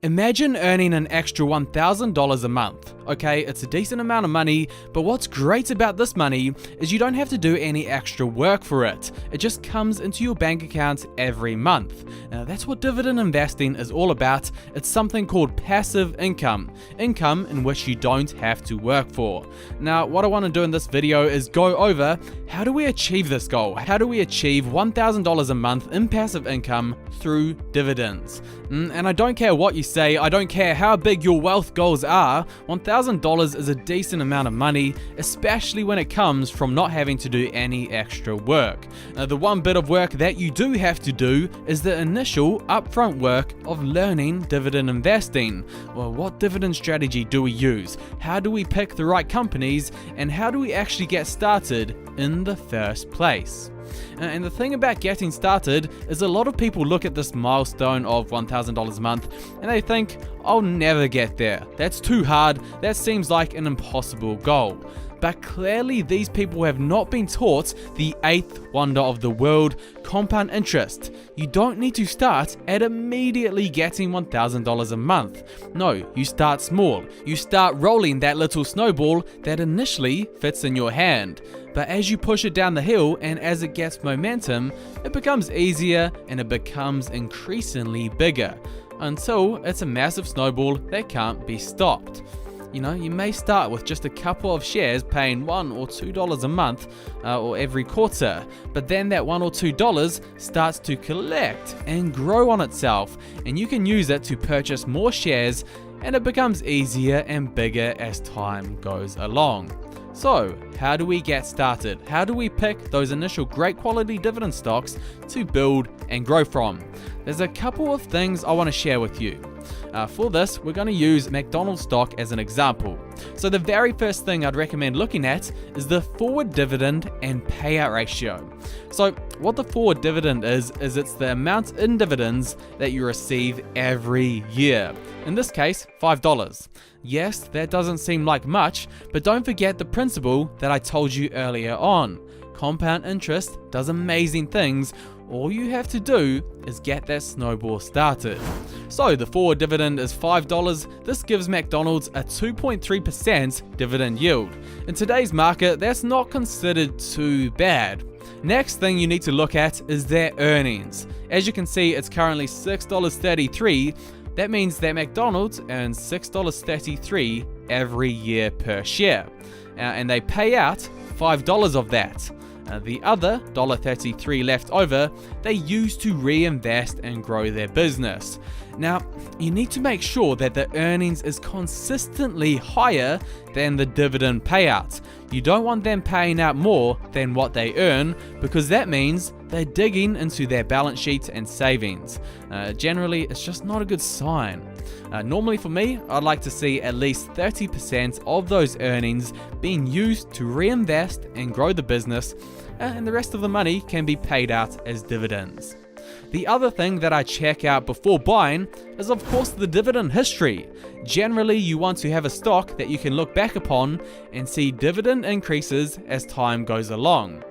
Imagine earning an extra $1,000 a month. Okay, it's a decent amount of money, but what's great about this money is you don't have to do any extra work for it. It just comes into your bank account every month. Now, that's what dividend investing is all about. It's something called passive income in which you don't have to work for. Now, what I want to do in this video is go over how do we achieve this goal? How do we achieve $1,000 a month in passive income through dividends? And I don't care what you say, I don't care how big your wealth goals are, $1,000 is a decent amount of money, especially when it comes from not having to do any extra work. Now, the one bit of work that you do have to do is the initial upfront work of learning dividend investing. Well, what dividend strategy do we use? How do we pick the right companies? And how do we actually get started in the first place? And the thing about getting started is a lot of people look at this milestone of $1,000 a month and they think, I'll never get there. That's too hard. That seems like an impossible goal. But clearly these people have not been taught the eighth wonder of the world, compound interest. You don't need to start at immediately getting $1,000 a month. No, you start small. You start rolling that little snowball that initially fits in your hand. But as you push it down the hill and as it gets momentum, it becomes easier and it becomes increasingly bigger until it's a massive snowball that can't be stopped. You know, you may start with just a couple of shares paying $1 or $2 a month or every quarter, but then that $1 or $2 starts to collect and grow on itself, and you can use it to purchase more shares, and it becomes easier and bigger as time goes along. So, how do we get started? How do we pick those initial great quality dividend stocks to build and grow from? There's a couple of things I want to share with you. For this, we're going to use McDonald's stock as an example. So the very first thing I'd recommend looking at is the forward dividend and payout ratio. So what the forward dividend is it's the amount in dividends that you receive every year. In this case, $5. Yes, that doesn't seem like much, but don't forget the principle that I told you earlier on. Compound interest does amazing things. All you have to do is get that snowball started. So the forward dividend is $5. This gives McDonald's a 2.3% dividend yield. In today's market, that's not considered too bad. Next thing you need to look at is their earnings. As you can see, it's currently $6.33. That means that McDonald's earns $6.33 every year per share. And they pay out $5 of that. The other $1.33 left over, they use to reinvest and grow their business. Now, you need to make sure that the earnings is consistently higher than the dividend payout. You don't want them paying out more than what they earn, because that means they're digging into their balance sheet and savings. Generally, it's just not a good sign. Normally for me, I'd like to see at least 30% of those earnings being used to reinvest and grow the business, and the rest of the money can be paid out as dividends. The other thing that I check out before buying is, of course, the dividend history. Generally, you want to have a stock that you can look back upon and see dividend increases as time goes along.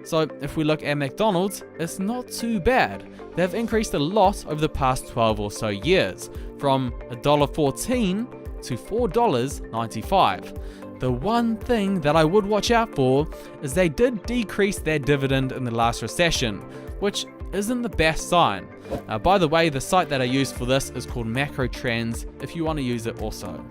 So if we look at McDonald's, it's not too bad. They've increased a lot over the past 12 or so years, from $1.14 to $4.95. The one thing that I would watch out for is they did decrease their dividend in the last recession, which isn't the best sign. By the way, the site that I use for this is called Macro Trends, if you want to use it also.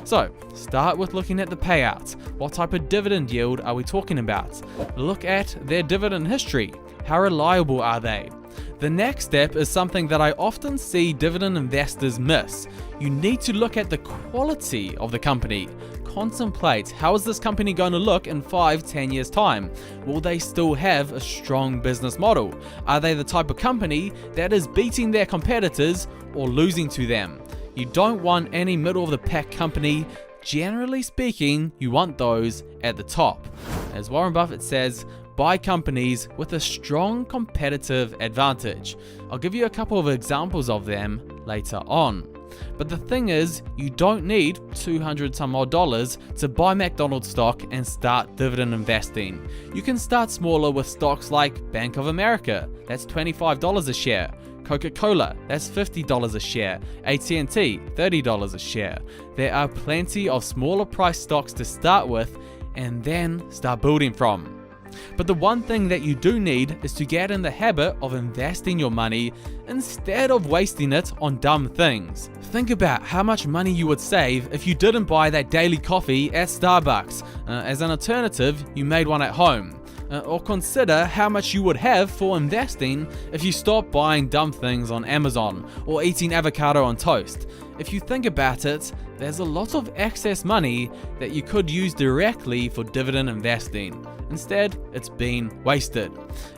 So, start with looking at the payouts. What type of dividend yield are we talking about? Look at their dividend history. How reliable are they? The next step is something that I often see dividend investors miss. You need to look at the quality of the company. Contemplate, how is this company going to look in 5-10 years time? Will they still have a strong business model? Are they the type of company that is beating their competitors or losing to them? You don't want any middle of the pack company. Generally speaking, you want those at the top. As Warren Buffett says, buy companies with a strong competitive advantage. I'll give you a couple of examples of them later on. But the thing is, you don't need $200 some odd to buy McDonald's stock and start dividend investing. You can start smaller with stocks like Bank of America, that's $25 a share. Coca-Cola, that's $50 a share. AT&T, $30 a share. There are plenty of smaller price stocks to start with and then start building from. But the one thing that you do need is to get in the habit of investing your money instead of wasting it on dumb things. Think about how much money you would save if you didn't buy that daily coffee at Starbucks. As an alternative, you made one at home. Or consider how much you would have for investing if you stopped buying dumb things on Amazon or eating avocado on toast. If you think about it, there's a lot of excess money that you could use directly for dividend investing. Instead, it's being wasted.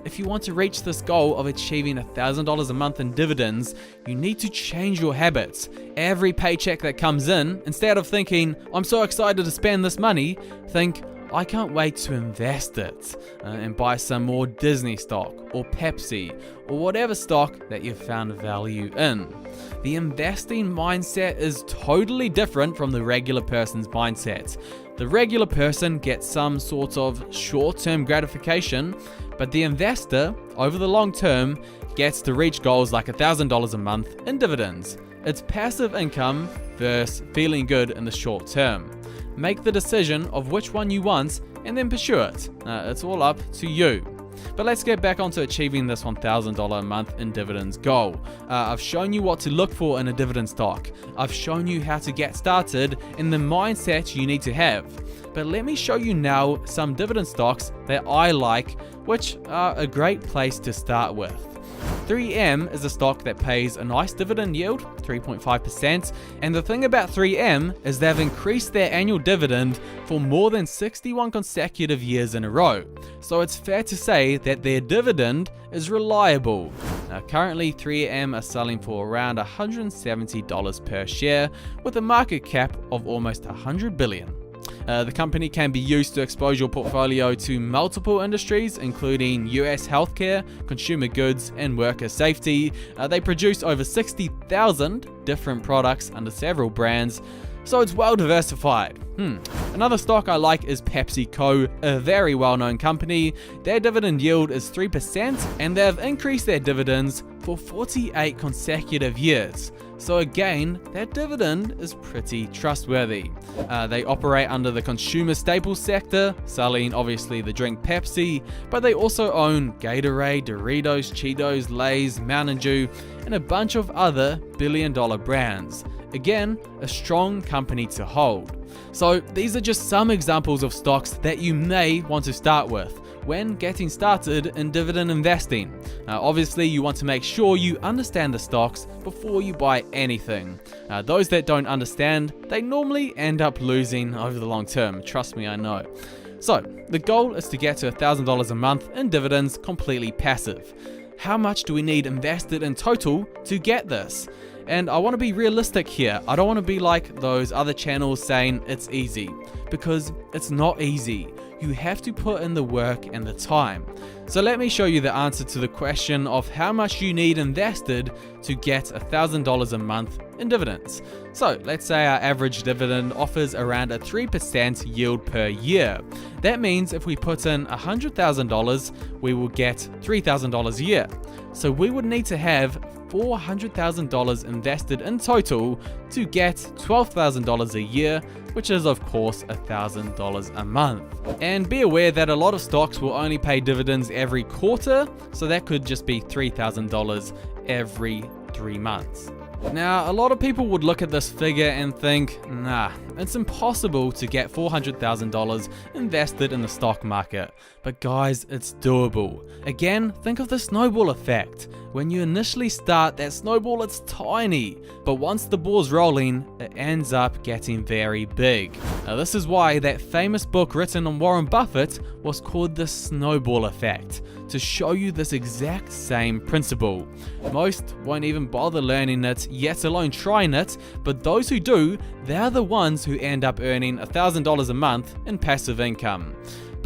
If you want to reach this goal of achieving $1,000 a month in dividends, you need to change your habits. Every paycheck that comes in, instead of thinking, I'm so excited to spend this money, think, I can't wait to invest it and buy some more Disney stock or Pepsi or whatever stock that you've found value in. The investing mindset is totally different from the regular person's mindset. The regular person gets some sort of short-term gratification, but the investor, over the long term, gets to reach goals like $1,000 a month in dividends. It's passive income versus feeling good in the short term. Make the decision of which one you want and then pursue it. It's all up to you. But let's get back onto achieving this $1,000 a month in dividends goal. I've shown you what to look for in a dividend stock. I've shown you how to get started and the mindset you need to have. But let me show you now some dividend stocks that I like, which are a great place to start with. 3M is a stock that pays a nice dividend yield, 3.5%, and the thing about 3M is they've increased their annual dividend for more than 61 consecutive years in a row. So it's fair to say that their dividend is reliable. Now, currently 3M are selling for around $170 per share with a market cap of almost $100 billion. The company can be used to expose your portfolio to multiple industries, including US healthcare, consumer goods, and worker safety. They produce over 60,000 different products under several brands, so it's well diversified. Another stock I like is PepsiCo, a very well-known company. Their dividend yield is 3%, and they've increased their dividends for 48 consecutive years. So again, that dividend is pretty trustworthy. They operate under the consumer staples sector, selling obviously the drink Pepsi, but they also own Gatorade, Doritos, Cheetos, Lay's, Mountain Dew, and a bunch of other billion-dollar brands. Again, a strong company to hold. So these are just some examples of stocks that you may want to start with when getting started in dividend investing. Obviously, you want to make sure you understand the stocks before you buy anything. Those that don't understand, they normally end up losing over the long term. Trust me, I know. So the goal is to get to $1,000 a month in dividends completely passive. How much do we need invested in total to get this? And I want to be realistic here. I don't want to be like those other channels saying it's easy, because it's not easy. You have to put in the work and the time. So let me show you the answer to the question of how much you need invested to get $1,000 a month in dividends. So let's say our average dividend offers around a 3% yield per year. That means if we put in $100,000, we will get $3,000 a year. So we would need to have $400,000 invested in total to get $12,000 a year, which is of course $1,000 a month. And be aware that a lot of stocks will only pay dividends every quarter, so that could just be $3,000 every 3 months. Now, a lot of people would look at this figure and think, nah, it's impossible to get $400,000 invested in the stock market. But guys, it's doable. Again, think of the snowball effect. When you initially start, that snowball, it's tiny, but once the ball's rolling, it ends up getting very big. Now, this is why that famous book written on Warren Buffett was called The Snowball Effect, to show you this exact same principle. Most won't even bother learning it, yet alone trying it, but those who do, they're the ones who end up earning $1,000 a month in passive income.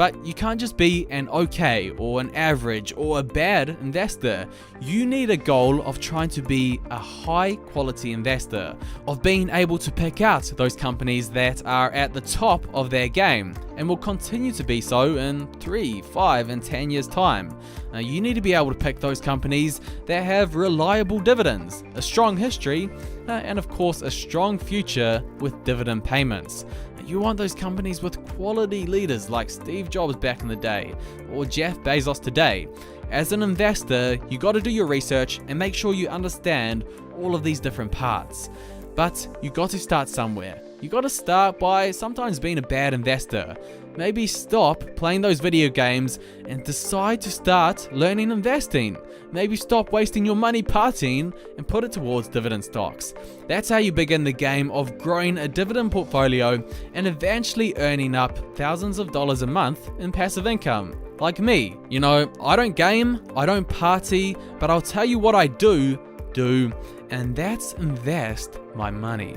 But you can't just be an okay or an average or a bad investor. You need a goal of trying to be a high quality investor, of being able to pick out those companies that are at the top of their game and will continue to be so in 3, 5, and 10 years time. Now, you need to be able to pick those companies that have reliable dividends, a strong history, and of course a strong future with dividend payments. You want those companies with quality leaders like Steve Jobs back in the day or Jeff Bezos today. As an investor, you got to do your research and make sure you understand all of these different parts. But you got to start somewhere. You got to start by sometimes being a bad investor. Maybe stop playing those video games and decide to start learning investing. Maybe stop wasting your money partying and put it towards dividend stocks. That's how you begin the game of growing a dividend portfolio and eventually earning up thousands of dollars a month in passive income. Like me, I don't game, I don't party, but I'll tell you what I do, and that's invest my money.